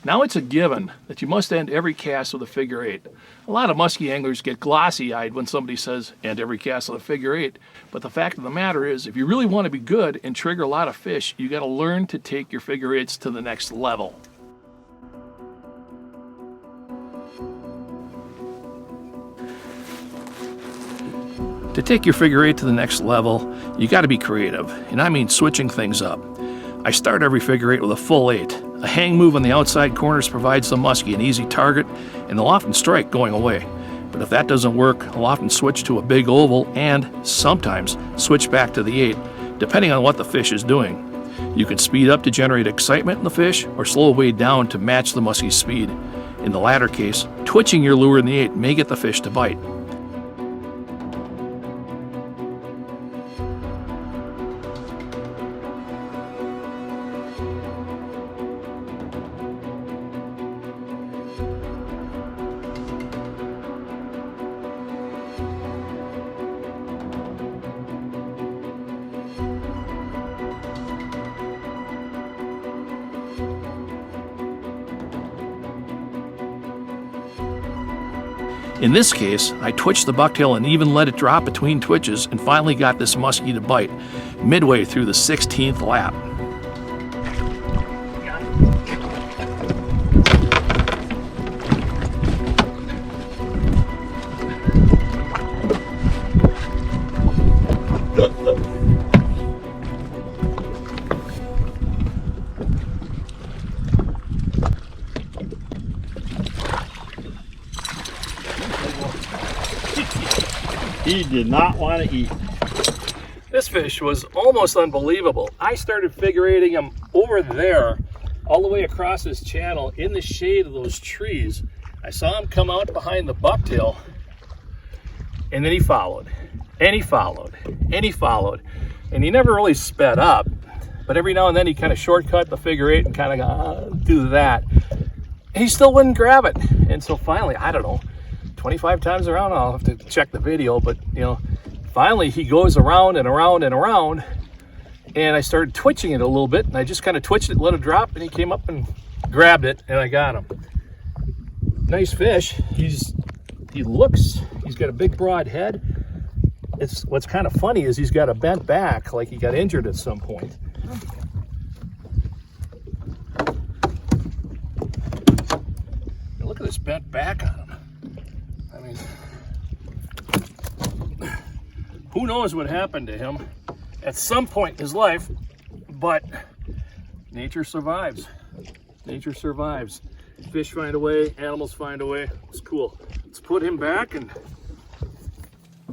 Now it's a given that you must end every cast with a figure-8. A lot of musky anglers get glossy-eyed when somebody says, end every cast with a figure-8. But the fact of the matter is, if you really want to be good and trigger a lot of fish, you got to learn to take your figure-8s to the next level. To take your figure-8 to the next level, you got to be creative, and I mean switching things up. I start every figure-8 with a full 8. A hang move on the outside corners provides the muskie an easy target, and they'll often strike going away. But if that doesn't work, I'll often switch to a big oval and sometimes switch back to the 8, depending on what the fish is doing. You can speed up to generate excitement in the fish or slow way down to match the muskie's speed. In the latter case, twitching your lure in the 8 may get the fish to bite. In this case, I twitched the bucktail and even let it drop between twitches and finally got this muskie to bite midway through the 16th lap. He did not want to eat. This fish was almost unbelievable. I started figure-8ing him over there, all the way across this channel in the shade of those trees. I saw him come out behind the bucktail, and then he followed, and he followed, and he followed. And he never really sped up, but every now and then he kind of shortcut the figure-8 and kind of do that. And he still wouldn't grab it. And so finally, I don't know, 25 times around, I'll have to check the video, but you know, finally he goes around and around and around, and I started twitching it a little bit, and I just kind of twitched it, let it drop, and he came up and grabbed it, and I got him. Nice fish. He's got a big broad head. What's kind of funny is he's got a bent back, like he got injured at some point. Look at this bent back on him. I mean, who knows what happened to him at some point in his life, but nature survives. Nature survives. Fish find a way, animals find a way. It's cool. Let's put him back. And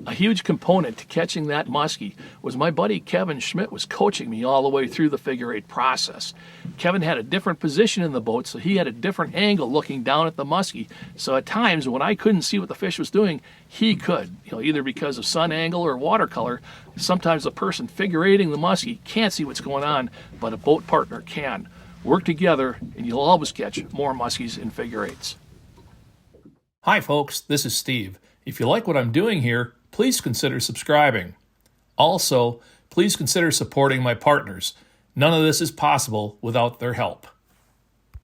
a huge component to catching that muskie was my buddy Kevin Schmidt was coaching me all the way through the figure-8 process. Kevin had a different position in the boat, so he had a different angle looking down at the muskie. So at times when I couldn't see what the fish was doing, he could, either because of sun angle or watercolor. Sometimes the person figure-8ing the muskie can't see what's going on, but a boat partner can. Work together and you'll always catch more muskies in figure-8s. Hi folks, this is Steve. If you like what I'm doing here, please consider subscribing. Also, please consider supporting my partners. None of this is possible without their help.